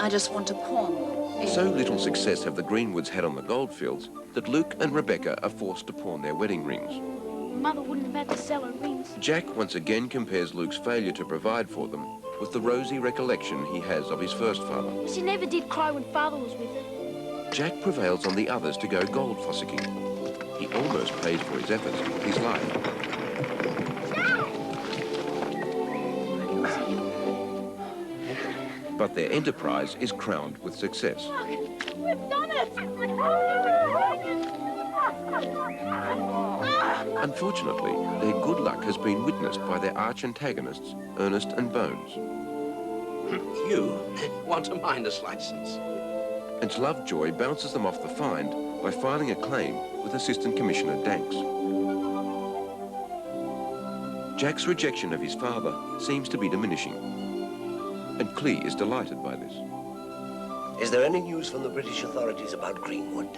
I just want a pawn. So little success have the Greenwoods had on the goldfields that Luke and Rebecca are forced to pawn their wedding rings. Mother wouldn't have had to sell her rings. Jack once again compares Luke's failure to provide for them with the rosy recollection he has of his first father. She never did cry when Father was with her. Jack prevails on the others to go gold fossicking. He almost pays for his efforts with his life. But their enterprise is crowned with success. Look, we've done it! Unfortunately, their good luck has been witnessed by their arch-antagonists, Ernest and Bones. You want a miner's license. And Lovejoy bounces them off the find by filing a claim with Assistant Commissioner Danks. Jack's rejection of his father seems to be diminishing, and Clee is delighted by this. Is there any news from the British authorities about Greenwood?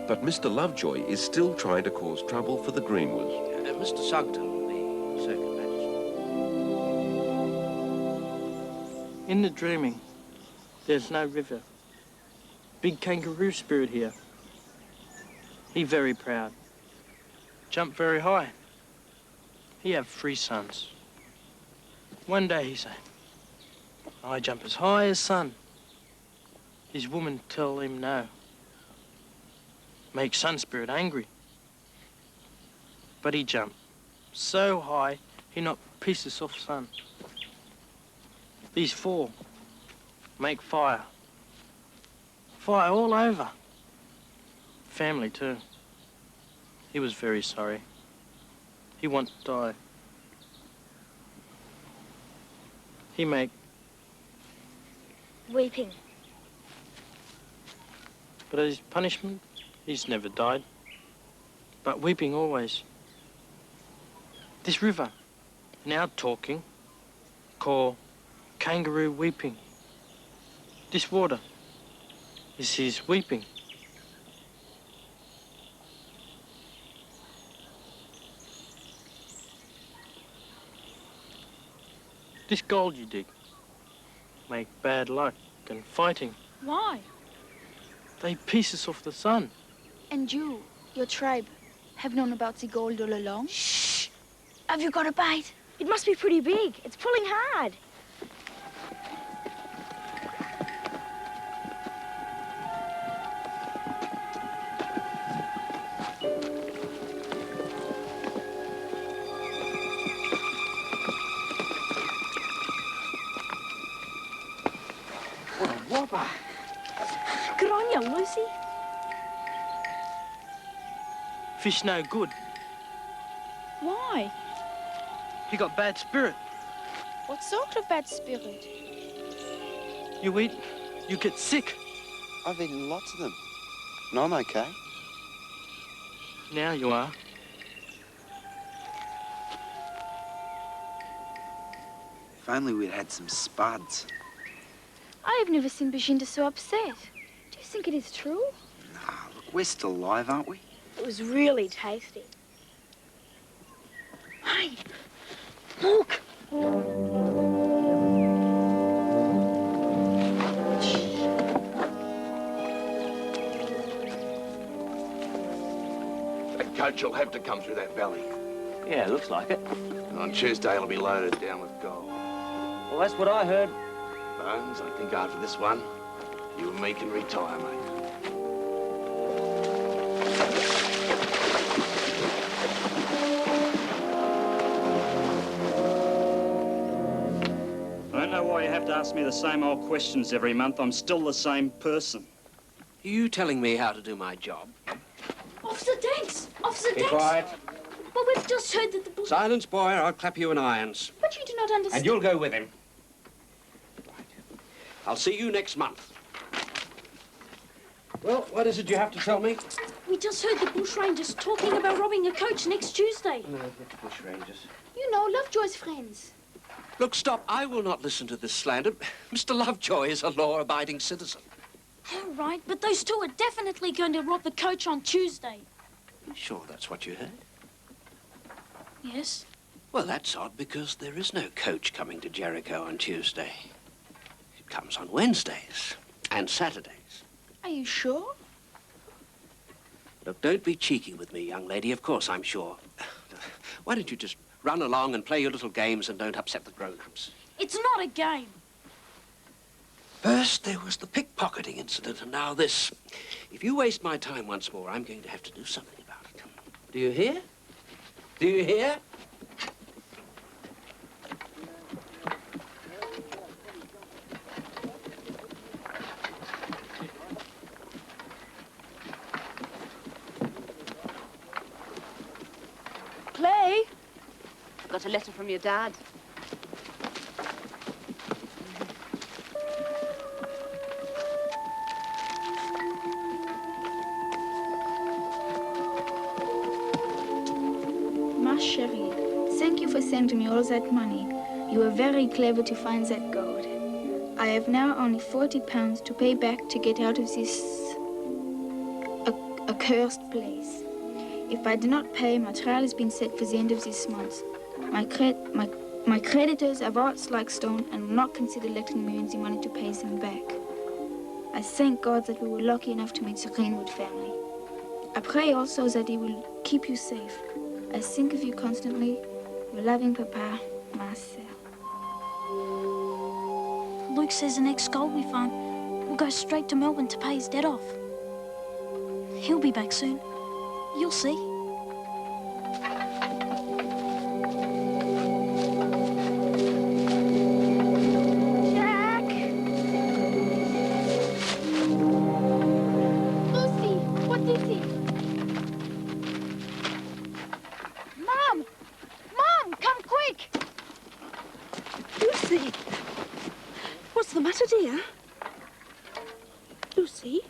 But Mr. Lovejoy is still trying to cause trouble for the Greenwoods. Mr. Sugden, the circuit magistrate. In the dreaming, there's no river. Big kangaroo spirit here. He very proud. Jump very high. He have 3 sons. One day he say, I jump as high as sun. His woman tell him no. Make sun spirit angry. But he jump so high, he knock pieces off sun. These 4 make fire. Fire all over. Family too. He was very sorry. He want to die. He make. Weeping. But as punishment, he's never died. But weeping always. This river, now talking, call kangaroo weeping. This water is his weeping. This gold you dig make bad luck and fighting. Why? They pieces off the sun. And you, your tribe, have known about the gold all along? Shh! Have you got a bite? It must be pretty big. It's pulling hard. What a whopper. Good on you, Lucy. Fish no good. Why? He got bad spirit. What sort of bad spirit? You eat, you get sick. I've eaten lots of them, and I'm okay. Now you are. If only we'd had some spuds. I've never seen Bajinda so upset. Do you think it is true? Nah, look, we're still alive, aren't we? It was really tasty. Hey, look! That coach will have to come through that valley. Yeah, looks like it. And on Tuesday, it'll be loaded down with gold. Well, that's what I heard. Bones, I think after this one, you and me can retire, mate. I don't know why you have to ask me the same old questions every month. I'm still the same person. Are you telling me how to do my job? Officer Danks! Officer Be Danks! quiet. But we've just heard that the bush... Silence, boy, or I'll clap you in irons. But you do not understand... And you'll go with him. I'll see you next month. Well, what is it you have to tell me? We just heard the bushrangers talking about robbing a coach next Tuesday. No, what bushrangers? You know, Lovejoy's friends. Look, stop. I will not listen to this slander. Mr. Lovejoy is a law-abiding citizen. All right, but those 2 are definitely going to rob the coach on Tuesday. You sure that's what you heard? Yes. Well, that's odd, because there is no coach coming to Jericho on Tuesday. comes on Wednesdays and Saturdays. Are you sure? Look, don't be cheeky with me, young lady. Of course, I'm sure. Why don't you just run along and play your little games and don't upset the grown-ups? It's not a game. First, there was the pickpocketing incident, and now this. If you waste my time once more, I'm going to have to do something about it. Do you hear? Do you hear? Clay? Got a letter from your dad. Ma chérie, thank you for sending me all that money. You were very clever to find that gold. I have now only £40 to pay back to get out of this accursed place. If I do not pay, my trial has been set for the end of this month. My creditors are hearts like stone and will not consider letting me earn the money to pay them back. I thank God that we were lucky enough to meet the Greenwood family. I pray also that He will keep you safe. I think of you constantly. Your loving Papa, Marcel. Luke says the next gold we find will go straight to Melbourne to pay his debt off. He'll be back soon. You'll see. Jack! Lucy, what is it? Mom! Mom, come quick! Lucy! What's the matter, dear? Lucy?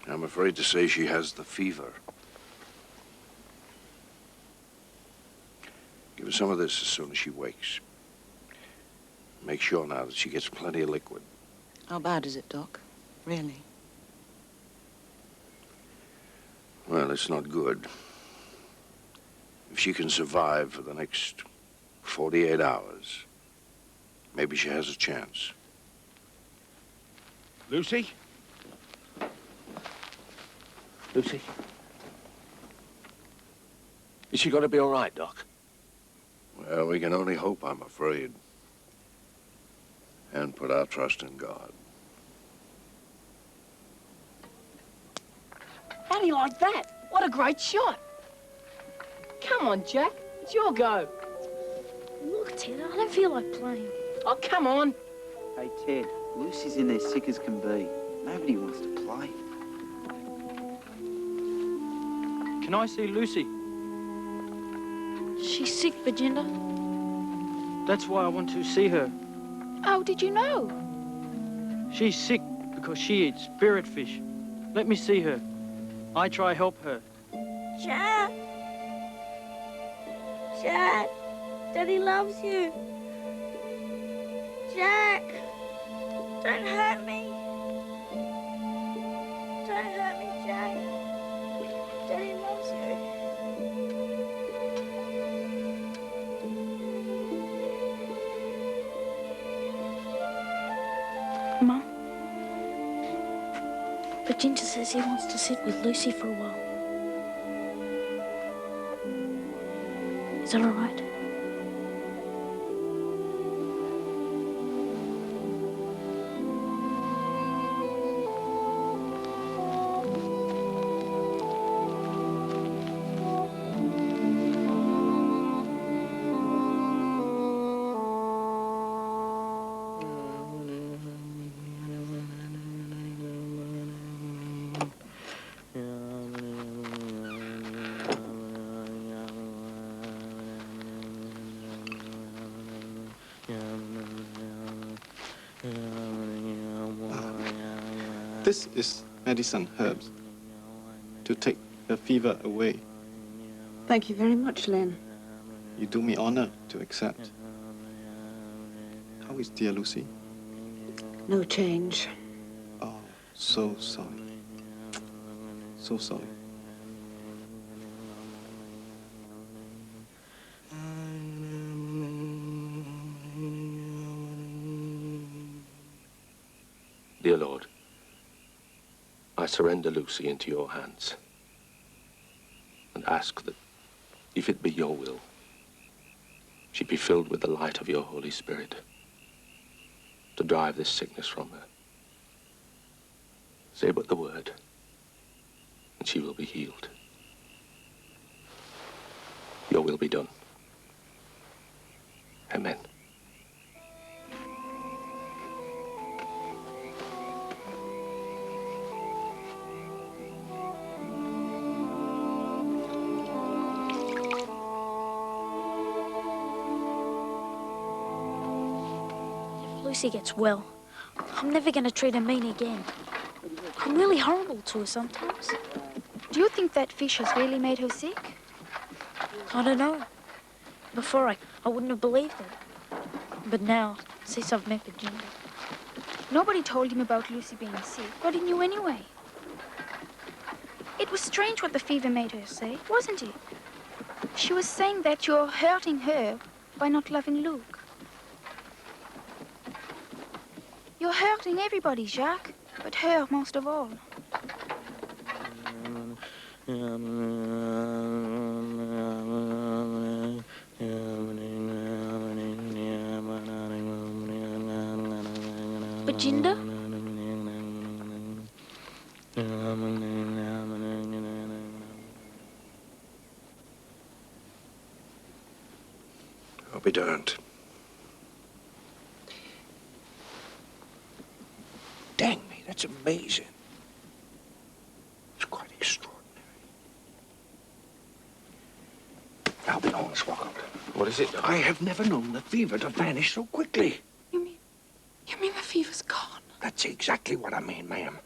I'm afraid to say she has the fever. Give her some of this as soon as she wakes. Make sure now that she gets plenty of liquid. How bad is it, Doc? Really? Well, it's not good. If she can survive for the next 48 hours, maybe she has a chance. Lucy? Lucy? Is she going to be all right, Doc? Well, we can only hope, I'm afraid. And put our trust in God. How do you like that? What a great shot. Come on, Jack. It's your go. Look, Ted, I don't feel like playing. Oh, come on. Hey, Ted, Lucy's in there sick as can be. Nobody wants to play. Can I see Lucy? She's sick, Virginia. That's why I want to see her. Oh, did you know? She's sick because she eats spirit fish. Let me see her. I try help her. Jack! Jack! Daddy loves you. Jack! Don't hurt me. Don't hurt me, Jack. Daddy loves you. Mum? But Ginger says he wants to sit with Lucy for a while. Is that all right? This is medicine herbs to take the fever away. Thank you very much, Lin. You do me honor to accept. How is dear Lucy? No change. Oh, so sorry. So sorry. Dear Lord, I surrender Lucy into your hands and ask that, if it be your will, she be filled with the light of your Holy Spirit to drive this sickness from her. Say but the word, and she will be healed. Your will be done. Amen. If Lucy gets well, I'm never going to treat her mean again. I'm really horrible to her sometimes. Do you think that fish has really made her sick? I don't know. Before, I wouldn't have believed it. But now, since I've met Virginia... Nobody told him about Lucy being sick, but he knew anyway. It was strange what the fever made her say, wasn't it? She was saying that you're hurting her by not loving Luke. You're hurting everybody, Jacques, but her most of all. Virginia? I'll be darned. Dang me, that's amazing. It's quite extraordinary. I'll be honest, Welcome. What is it, Doc? I have never known the fever to vanish so quickly. You mean the fever's gone? That's exactly what I mean, ma'am.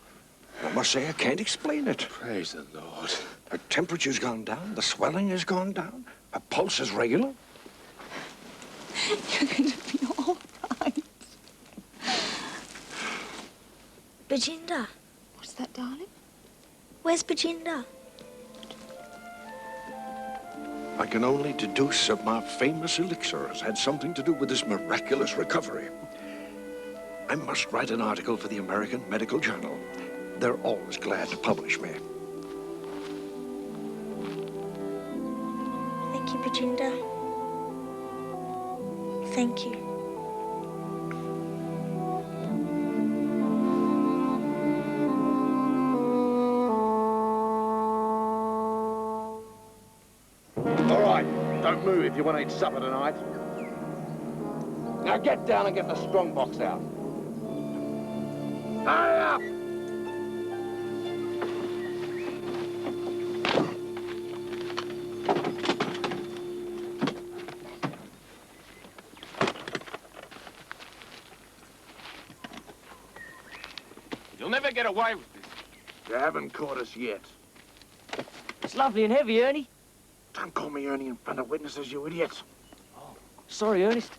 I must say I can't explain it. Praise the Lord. Her temperature's gone down, the swelling has gone down, her pulse is regular. You're going to be all right. Virginia? What's that, darling? Where's Virginia? I can only deduce that my famous elixir has had something to do with this miraculous recovery. I must write an article for the American Medical Journal. They're always glad to publish me. Thank you, Virginia. Thank you. All right, don't move if you want to eat supper tonight. Now get down and get the strong box out. Hurry up! You'll never get away with this. You haven't caught us yet. It's lovely and heavy, Ernie. Don't call me Ernie in front of witnesses, you idiot. Oh, sorry, Ernest.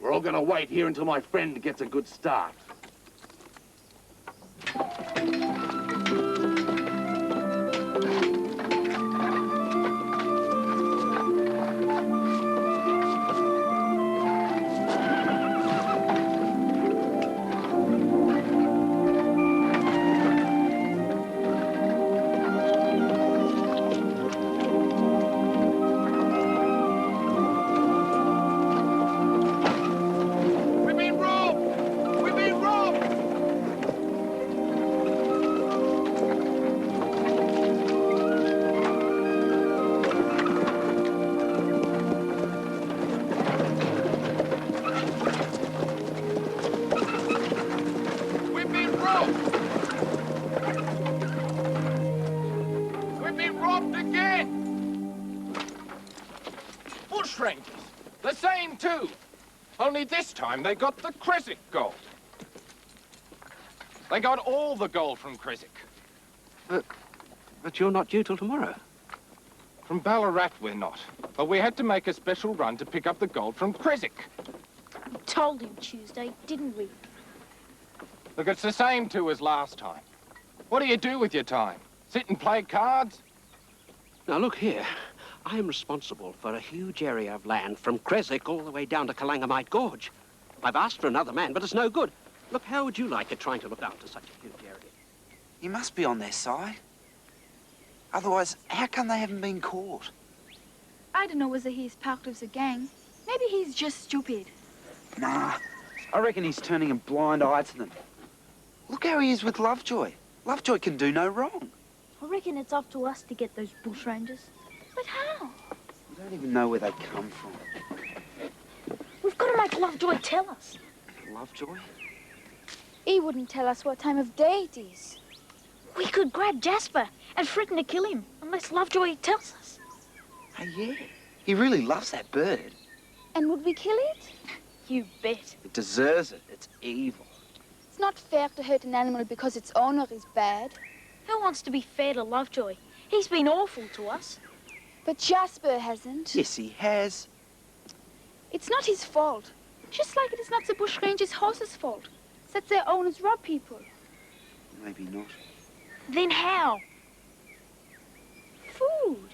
We're all going to wait here until my friend gets a good start. The same too. Only this time they got the Creswick gold. They got all the gold from Creswick. But you're not due till tomorrow. From Ballarat we're not. But we had to make a special run to pick up the gold from Creswick. We told him Tuesday, didn't we? Look, it's the same too as last time. What do you do with your time? Sit and play cards? Now, look here. I am responsible for a huge area of land from Creswick all the way down to Kalangamite Gorge. I've asked for another man, but it's no good. Look, how would you like it trying to look after such a huge area? You must be on their side. Otherwise, how come they haven't been caught? I don't know whether he's part of the gang. Maybe he's just stupid. Nah, I reckon he's turning a blind eye to them. Look how he is with Lovejoy. Lovejoy can do no wrong. I reckon it's up to us to get those bushrangers. But how? You don't even know where they come from. We've got to make Lovejoy tell us. Lovejoy? He wouldn't tell us what time of day it is. We could grab Jasper and threaten to kill him unless Lovejoy tells us. Hey, yeah. He really loves that bird. And would we kill it? You bet. It deserves it. It's evil. It's not fair to hurt an animal because its owner is bad. Who wants to be fair to Lovejoy? He's been awful to us. But Jasper hasn't. Yes, he has. It's not his fault. Just like it is not the bushrangers' horses' fault. It's that their owners rob people. Maybe not. Then how? Food.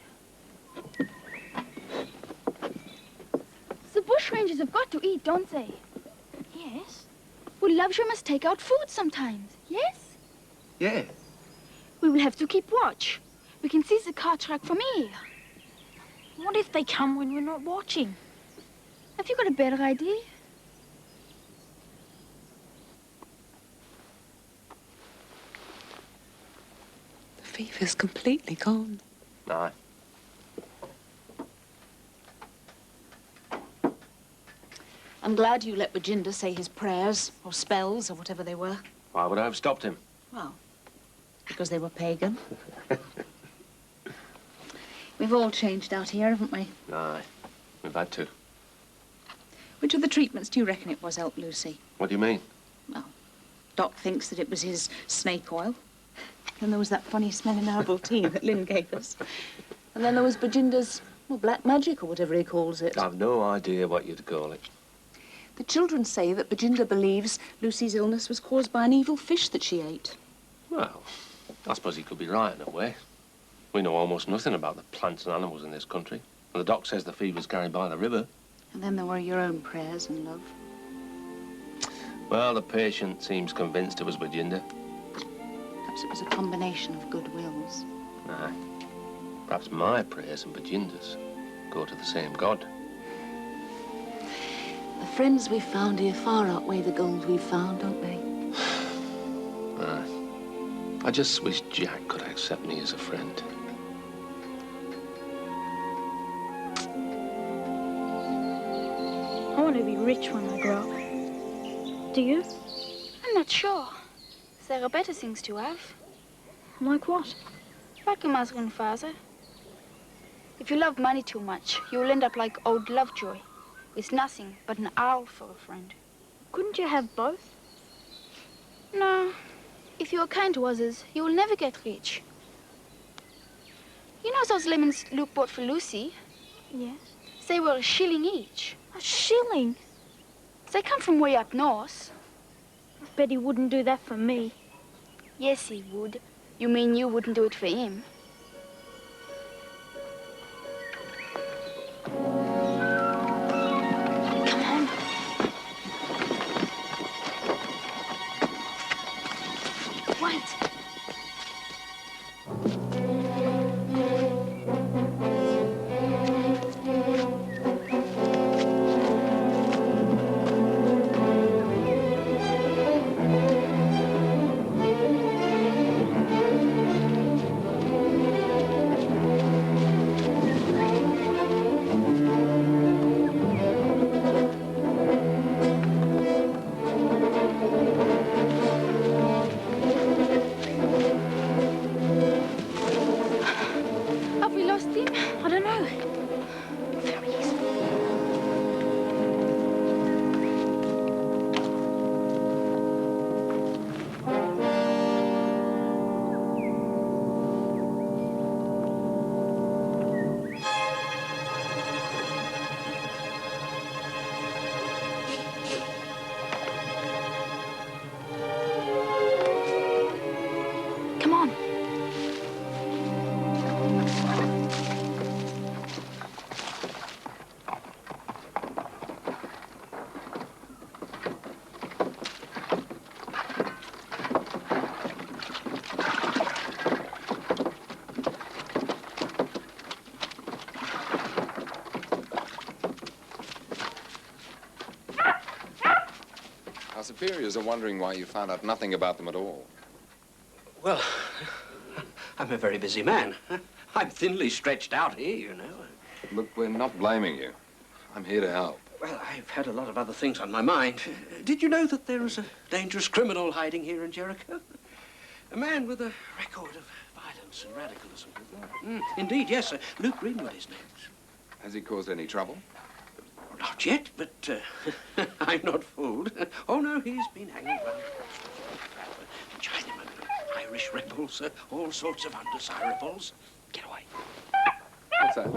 The bushrangers have got to eat, don't they? Yes. Well, Lovejoy must take out food sometimes, yes? Yeah. We will have to keep watch. We can see the cart track from here. What if they come when we're not watching? Have you got a better idea? The fever's completely gone. Aye. I'm glad you let Bajinder say his prayers, or spells, or whatever they were. Why would I have stopped him? Well, because they were pagan. We've all changed out here, haven't we? Aye, we've had to. Which of the treatments do you reckon it was helped Lucy? What do you mean? Well, Doc thinks that it was his snake oil. Then there was that funny smelling herbal tea that Lin gave us. And then there was Bajinder's, well, black magic, or whatever he calls it. I've no idea what you'd call it. The children say that Bajinder believes Lucy's illness was caused by an evil fish that she ate. Well, I suppose he could be right in a way. We know almost nothing about the plants and animals in this country. And the doc says the fever's carried by the river. And then there were your own prayers and love. Well, the patient seems convinced it was Bajinder. Perhaps it was a combination of good wills. Aye. Perhaps my prayers and Bajinder's go to the same God. The friends we've found here far outweigh the gold we've found, don't they? Aye. I just wish Jack could accept me as a friend. I want to be rich when I grow up. Do you? I'm not sure. There are better things to have. Like what? Like a mother and father. If you love money too much, you will end up like old Lovejoy, with nothing but an owl for a friend. Couldn't you have both? No. If you are kind to others, you will never get rich. You know those lemons Luke bought for Lucy? Yes. They were $1 each. $1? They come from way up north. I bet he wouldn't do that for me. Yes, he would. You mean you wouldn't do it for him? Come on. Wait. Our superiors are wondering why you found out nothing about them at all. Well, I'm a very busy man. I'm thinly stretched out here, you know. Look, we're not blaming you. I'm here to help. Well, I've had a lot of other things on my mind. Did you know that there is a dangerous criminal hiding here in Jericho? A man with a record of violence and radicalism. Indeed, yes. Luke Greenwood, his name. Has he caused any trouble? Not yet, but I'm not fooled. Oh, no, he's been hanging around. Chinamen, Irish rebels, all sorts of undesirables. Get away. What's that?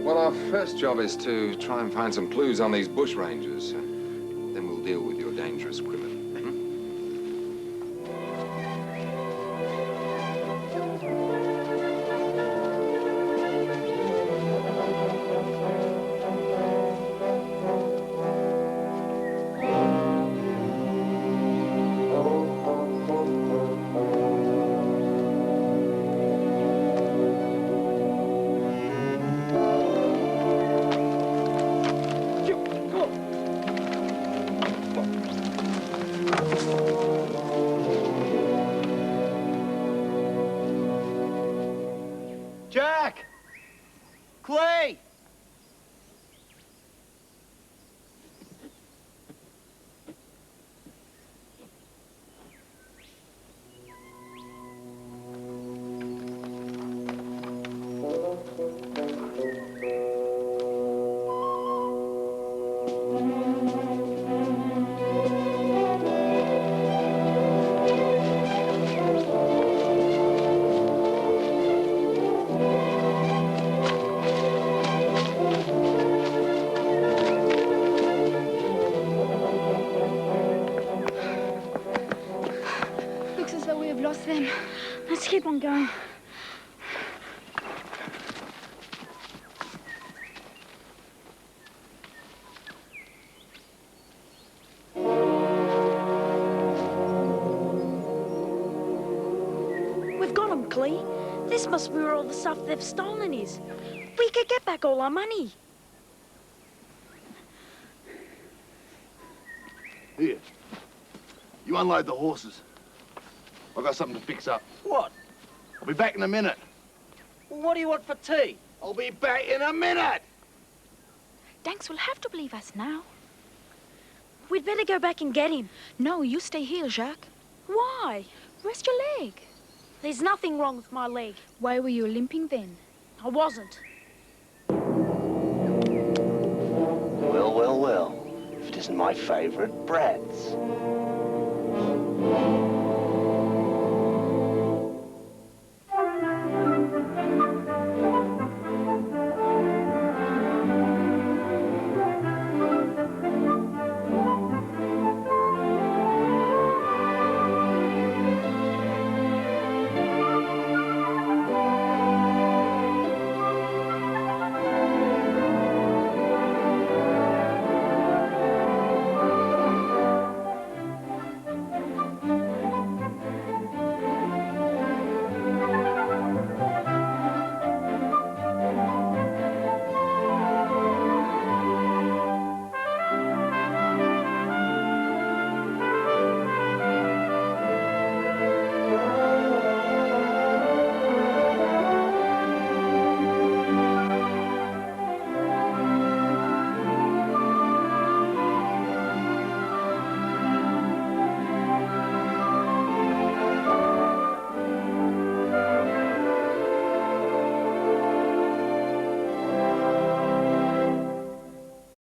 Well, our first job is to try and find some clues on these bushrangers. Then we'll deal with your dangerous criminal. Jack! Clay! Them. Let's keep on going. We've got them, Clee. This must be where all the stuff they've stolen is. We could get back all our money. Here. You unload the horses. I've got something to fix up. What? I'll be back in a minute. Well, what do you want for tea? I'll be back in a minute! Danks will have to believe us now. We'd better go back and get him. No, you stay here, Jacques. Why? Rest your leg. There's nothing wrong with my leg. Why were you limping then? I wasn't. Well, well, well. If it isn't my favourite brats.